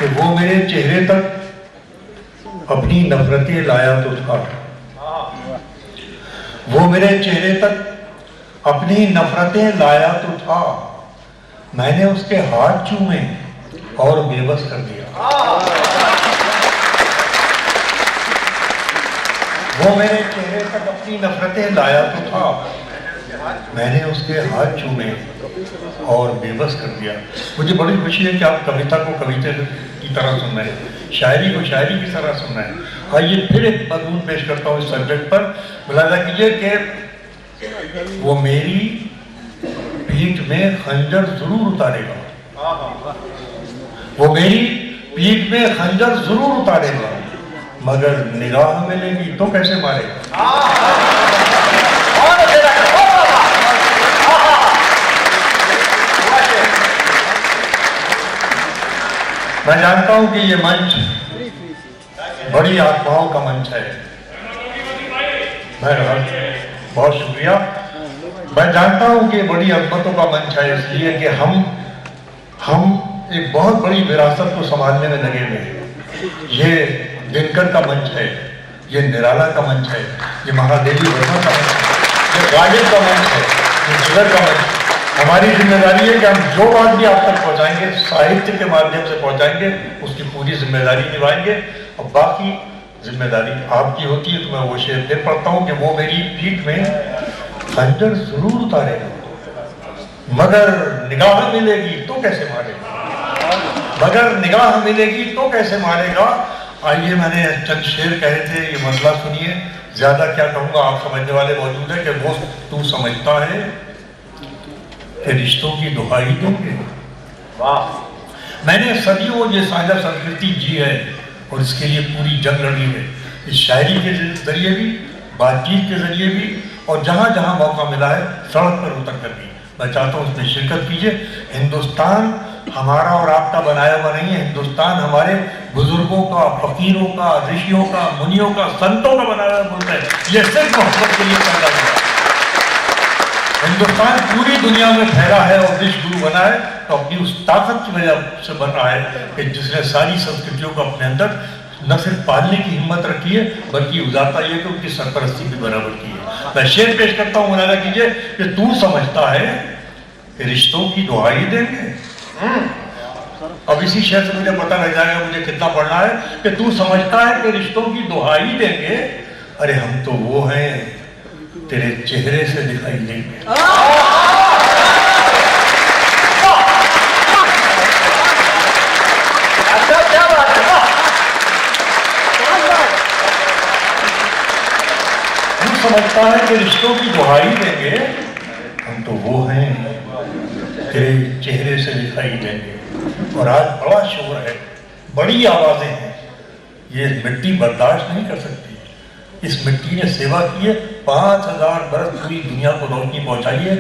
कि वो मेरे चेहरे तक अपनी नफरतें लाया तो था, वो मेरे चेहरे तक अपनी नफरतें लाया तो था, मैंने उसके हाथ चूमे और बेबस कर दिया। वो मेरे चेहरे तक अपनी नफरतें लाया तो था, मैंने उसके हाथ चूमे और बेबस कर दिया। मुझे बड़ी खुशी है कि आप कविता को कविता की तरह सुन रहे हैं, शायरी को शायरी की तरह सुन रहे हैं। आइए फिर एक मजमून पेश करता हूँ इस सब्जेक्ट पर। मुलाजा कीजिए कि वो मेरी पीठ में खंजर जरूर उतारेगा, वो मेरी पीठ में खंजर जरूर उतारेगा, मगर निगाह मिलेगी तो कैसे मारेगा। मैं जानता हूं कि ये मंच बड़ी आत्माओं का मंच है। बहुत शुक्रिया। मैं जानता हूं कि बड़ी अजमतों का मंच है, इसलिए कि हम एक बहुत बड़ी विरासत को संभालने में लगे हुए हैं। ये दिनकर का मंच है, ये निराला का मंच है, ये महादेवी वर्मा का मंच है, ये गालिब का मंच है, ये जिगर का मंच है। हमारी जिम्मेदारी है कि हम जो बात भी आप तक पहुंचाएंगे साहित्य के माध्यम से पहुंचाएंगे, उसकी पूरी जिम्मेदारी निभाएंगे, और बाकी जिम्मेदारी आपकी होती है। तो मैं वो शेर फिर पढ़ता हूं कि वो मेरी पीठ में खंजर जरूर उतारेगा, मगर निगाह मिलेगी तो कैसे मारेगा, मगर निगाह मिलेगी तो कैसे मारेगा। आइए, मैंने चंद शेर कहे थे, ये मसला सुनिए। ज्यादा क्या कहूंगा, आप समझने वाले मौजूद है कि वो तू समझता है कि रिश्तों की दुहाई देंगे। वाह, मैंने सदियों ये साझा संस्कृति जी है और इसके लिए पूरी जंग लड़ी है, इस शायरी के जरिए भी, बातचीत के जरिए भी, और जहां जहां मौका मिला है सड़क पर उतर कर भी। मैं चाहता हूं उसमें शिरकत कीजिए। हिंदुस्तान हमारा और आपका बनाया हुआ नहीं है, हिंदुस्तान हमारे बुजुर्गों का, फकीरों का, ऋषियों का, मुनियों का, संतों का बनाया हुआ मुल्क है। ये सिर्फ मोहब्बत के लिए पैदा हुआ। हिंदुस्तान पूरी दुनिया में फैला है और विश्व गुरु बना है तो अपनी उस ताकत की वजह से बन रहा है कि जिसने सारी संस्कृतियों को अपने अंदर न सिर्फ पालने की हिम्मत रखी है, बल्कि उजाता ये कि उनकी सरपरस्ती भी बराबर की है। मैं शेर पेश करता हूँ, मुलाजा कीजिए कि तू समझता है कि रिश्तों की दुहाई देंगे। अब इसी शेर से मुझे पता लग जाएगा मुझे कितना पढ़ना है कि तू समझता है कि रिश्तों की दुहाई देंगे, अरे हम तो वो हैं तेरे चेहरे से दिखाई देंगे। क्या बात है, तू समझता है कि रिश्तों की दुहाई देंगे, हम तो वो हैं तेरे चेहरे से दिखाई देंगे। और आज बड़ा शोर है, बड़ी आवाजें हैं, ये मिट्टी बर्दाश्त नहीं कर सकती। इस मिट्टी ने सेवा की है, 5000 बरस पूरी दुनिया को रोशनी पहुंचाई है।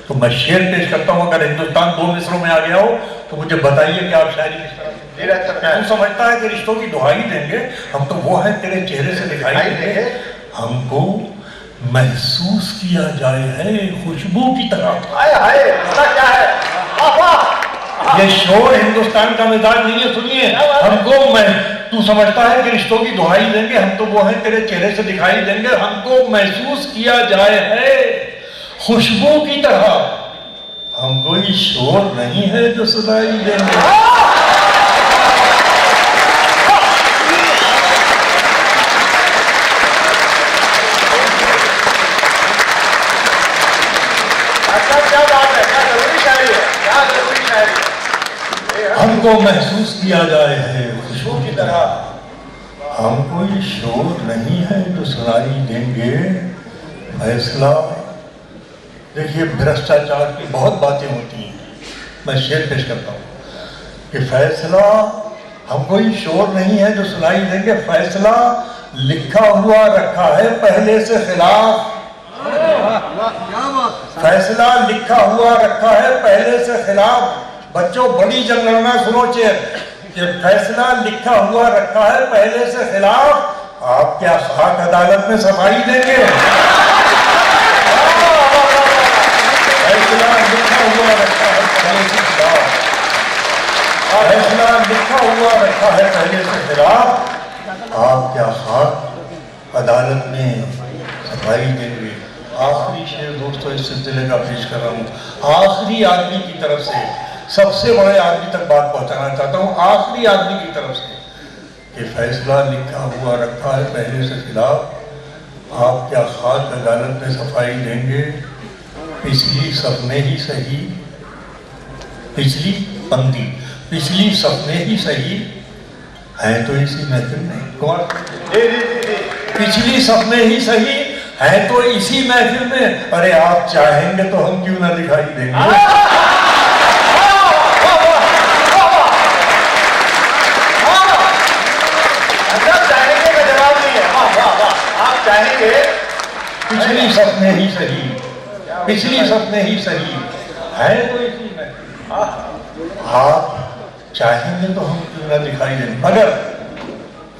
तो मैं शेर पेश करता हूं, अगर हिंदुस्तान 2 मिसरों में आ गया हो तो मुझे बताइए कि आप शायरी किस तरह तू समझता है कि रिश्तों की दुहाई देंगे, हम तो वो है तेरे चेहरे से दिखाई देंगे, हमको महसूस किया जाए है खुशबू की तरह। क्या है ये शोर हिंदुस्तान का मिजाज नहीं है, सुनिए। हमको तू समझता है कि रिश्तों की दुहाई देंगे, हम तो वो हैं तेरे चेहरे से दिखाई देंगे, हमको महसूस किया जाए है खुशबू की तरह, हम कोई शोर नहीं है जो सुनाई देंगे। क्या बात है, क्या जरूरी शायरी है, क्या जरूरी शायरी। हमको महसूस किया जाए है खुशबू की तरह, हम कोई शोर नहीं है जो सुनाई देंगे फैसला। देखिए, भ्रष्टाचार की बहुत बातें होती हैं, मैं शेर पेश करता हूँ कि फैसला, हम कोई शोर नहीं है जो सुनाई देंगे, फैसला लिखा हुआ रखा है पहले से खिलाफ, फैसला लिखा हुआ रखा है पहले से खिलाफ। बच्चों, बड़ी जंग लड़ना सुनो चेर, कि फैसला लिखा हुआ रखा है पहले से खिलाफ, आप क्या खाक अदालत में सफाई देंगे। फैसला लिखा हुआ रखा है पहले से खिलाफ, फैसला लिखा हुआ रखा क्या हाथ अदालत में सफाई देंगे। आखिरी शेर दोस्तों इस सिलसिले का पेश कर रहा हूँ, आखिरी आदमी की तरफ से, सबसे बड़े आदमी तक बात पहुँचाना चाहता हूँ, आखिरी आदमी की तरफ से कि फैसला लिखा हुआ रखा है पहले से खिलाफ, आप क्या खाक अदालत में सफाई देंगे? पिछली सफ में ही सही, पिछली पंक्ति, पिछली सफ में ही सही है तो इसी महफिल में, कौन पिछली सफ में ही सही है तो इसी महफिल में। अरे आप चाहेंगे तो हम क्यों ना दिखाई देंगे। चाहेंगे का जवाब नहीं है। आप चाहेंगे पिछली सफ में ही सही, पिछली सफ में ही सही है तो इसी में। आप चाहेंगे तो हम क्यों ना दिखाई दें। मगर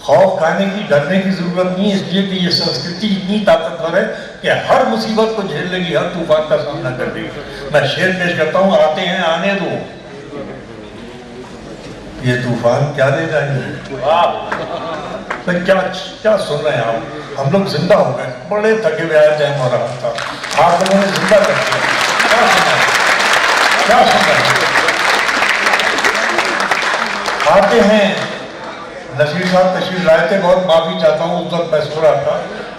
खौफ खाने की, डरने की जरूरत नहीं है, इसलिए कि ये संस्कृति इतनी ताकतवर है कि हर मुसीबत को झेल लेगी, हर तूफान का सामना कर देगी। मैं शेर पेश करता हूँ, आते हैं आने दो, ये तूफान क्या ले जाएंगे। तो क्या सुन रहे हैं आप? हम लोग जिंदा हो गए, बड़े थके हुए आए टाइम हो रहा था, आप लोगों ने जिंदा कर दिया। क्या सुन रहे हैं? आते हैं, नसीर साहब तशरीफ लाए थे, बहुत माफी चाहता हूँ, उस वक्त मैं सो रहा था,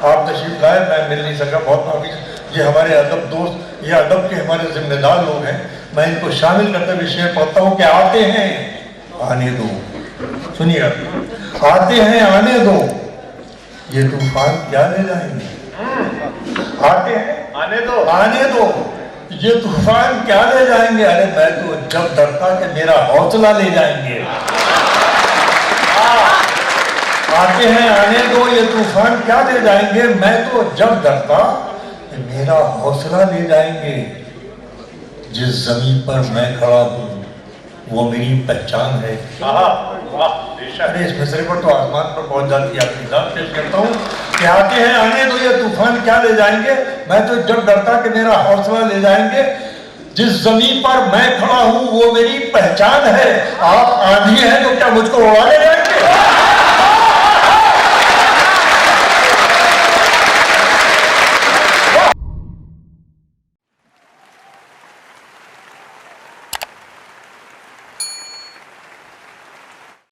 आप तशरीफ लाए, मैं मिल नहीं सका, बहुत माफी। ये हमारे अदब दोस्त, ये अदब के हमारे जिम्मेदार लोग हैं, मैं इनको शामिल करते हुए शेर पढ़ता हूँ कि आते हैं आने दो। सुनिए, आते हैं आने दो, ये तूफान क्या ले जाएंगे। आते हैं आने दो, आने दो, ये तूफान क्या ले जाएंगे। अरे मैं तो जब डरता कि मेरा हौसला ले जाएंगे। आते हैं आने दो, ये तूफान क्या ले जाएंगे, मैं तो जब डरता कि मेरा हौसला ले जाएंगे। जिस जमीन पर मैं खड़ा हूँ वो मेरी पहचान है। अरे इस मिसरे पर तो आसमान पर पहुंच जाती है। आपकी बात पेश करता हूँ कि आते हैं आने दो, ये तूफान क्या ले जाएंगे, मैं तो जब डरता कि मेरा हौसला ले जाएंगे। जिस जमीन पर मैं खड़ा हूँ वो मेरी पहचान है। आप आंधी हैं तो क्या मुझको उड़ा ले जाएंगे।